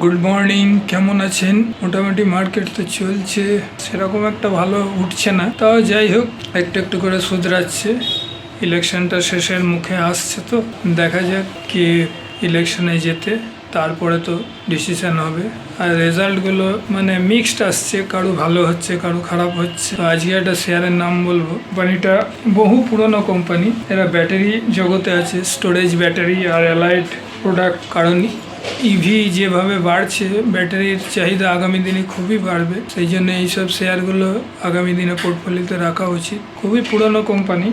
Good morning, কেমন আছেন? মোটামুটি মার্কেট তো চলছে, সেরকম একটা ভালো উঠছে না, তাও যাই হোক একটু একটু করে শুধরাচ্ছে। ইলেকশনটা শেষের মুখে আসছে, তো দেখা যাক কে ইলেকশনে যেতে, তারপরে তো ডিসিশন হবে। আর রেজাল্টগুলো মানে মিক্সড আসছে, কারো ভালো হচ্ছে কারো খারাপ হচ্ছে। তো আজকে একটা শেয়ারের নাম বলবো। কোম্পানিটা বহু পুরনো কোম্পানি, এরা ব্যাটারি জগতে আছে, স্টোরেজ ব্যাটারি আর অ্যালাইড প্রোডাক্ট। কারণ ইভি যেভাবে বাড়ছে, ব্যাটারির চাহিদা আগামী দিনে খুবই বাড়বে, সেই জন্য এইসব শেয়ারগুলো আগামী দিনে পোর্টফোলিওতে রাখা উচিত। খুবই পুরনো কোম্পানি,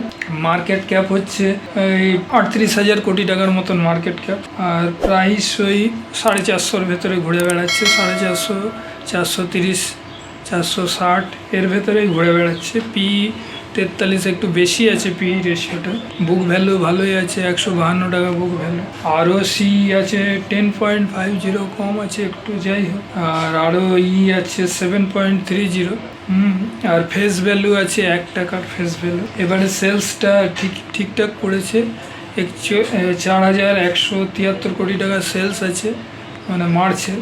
মার্কেট ক্যাপ হচ্ছে এই 38,000 কোটি টাকার মতন মার্কেট ক্যাপ, আর প্রাইস ওই 450-র ভেতরে ঘুরে বেড়াচ্ছে। 450, 430, 460 এর ভেতরেই ঘুরে বেড়াচ্ছে। পি 43 একটু বেশি আছে, পি রেশিওটা। বুক ভ্যালু ভালোই আছে, 152 টাকা বুক ভ্যালু। আরও সি আছে 10.50, কম আছে একটু, যাই হোক। আর আরও আছে 7.30। আর ফেস ভ্যালু আছে 1 টাকার ফেস ভ্যালু। এবারে সেলসটা ঠিকঠাক করেছে, 4,173 কোটি টাকা সেলস আছে, মানে মার্চে।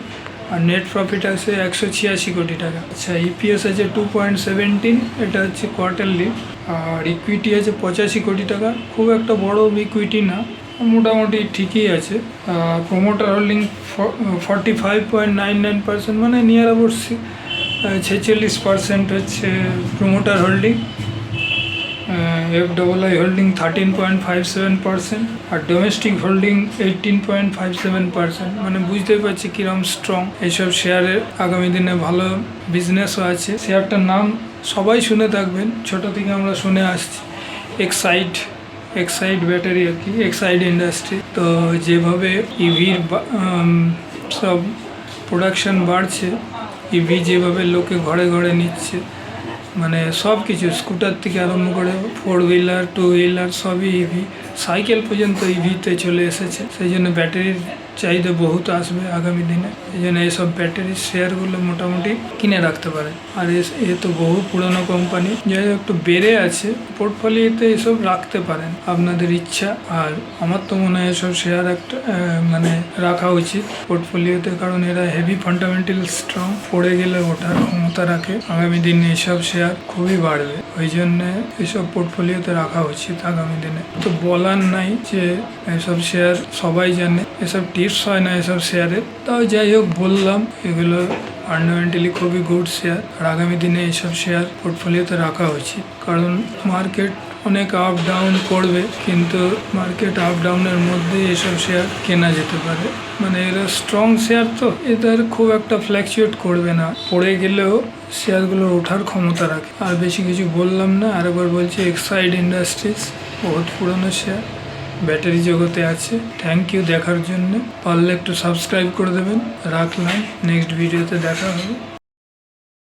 আর নেট প্রফিট আছে 186 কোটি টাকা। আচ্ছা, ইপিএস আছে 2.17, এটা হচ্ছে কোয়ার্টারলি। আর ইকুইটি আছে 85 কোটি টাকা, খুব একটা বড় ইকুইটি না, মোটামুটি ঠিকই আছে। প্রোমোটার হোল্ডিং 45.99%, মানে নিয়ার অ্যাবাউট 46% হচ্ছে প্রোমোটার হোল্ডিং। FII হোল্ডিং 13.57%, আর ডোমেস্টিক হোল্ডিং 18.57%। মানে বুঝতেই পারছি কিরম স্ট্রং এইসব শেয়ারের। আগামী দিনে ভালো বিজনেসও আছে। শেয়ারটার নাম সবাই শুনে থাকবেন, ছোট থেকে আমরা শুনে আসছি, এক্সাইড ব্যাটারি আর কি, এক্সাইড ইন্ডাস্ট্রি। তো যেভাবে ইভির সব প্রোডাকশন বাড়ছে, ইভি যেভাবে লোকে ঘরে ঘরে নিচ্ছে, মানে সব কিছু, স্কুটার থেকে আরম্ভ করে 4 হুইলার 2 হুইলার সবই ইভি, সাইকেল পর্যন্ত ইভিতে চলে এসেছে। সেই জন্য ব্যাটারির চাহিদা বহুত আসবে আগামী দিনে। এই জন্য এইসব ব্যাটারির শেয়ারগুলো মোটামুটি কিনে রাখতে পারে। আর এ তো বহু পুরনো কোম্পানি, যাই একটু বেড়ে আছে, পোর্টফোলিওতে এসব রাখতে পারেন, আপনাদের ইচ্ছা। আর আমার তো মনে হয় এসব শেয়ার একটা মানে রাখা উচিত পোর্টফোলিওতে, কারণ এরা হেভি ফান্ডামেন্টাল স্ট্রং, পড়ে গেলে ওঠার ক্ষমতা রাখে। আগামী দিনে এসব শেয়ার খুবই বাড়বে, ওই জন্য এসব পোর্টফোলিওতে রাখা উচিত আগামী দিনে। তো বলার নাই যে এসব শেয়ার সবাই জানে, এসব টিপস হয় না এসব শেয়ারের, তাও যাই হোক বললাম। এগুলো ফান্ডামেন্টালি খুবই গুড শেয়ার, আর আগামী দিনে এইসব শেয়ার পোর্টফোলিওতে রাখা উচিত। কারণ মার্কেট অনেক আপ ডাউন করবে, কিন্তু মার্কেট আপ ডাউনের মধ্যে এসব শেয়ার কেনা যেতে পারে। মানে এরা স্ট্রং শেয়ার, তো এদের খুব একটা ফ্ল্যাকচুয়েট করবে না, পড়ে গেলেও শেয়ারগুলোর ওঠার ক্ষমতা রাখে। আর বেশি কিছু বললাম না, আরেকবার বলছি, এক্সাইড ইন্ডাস্ট্রিজ বহুত পুরনো শেয়ার, ব্যাটারি জগতে আছে। থ্যাংক ইউ দেখার জন্য, পারলে একটু সাবস্ক্রাইব করে দেবেন। রাখলাম, নেক্সট ভিডিওতে দেখা হবে।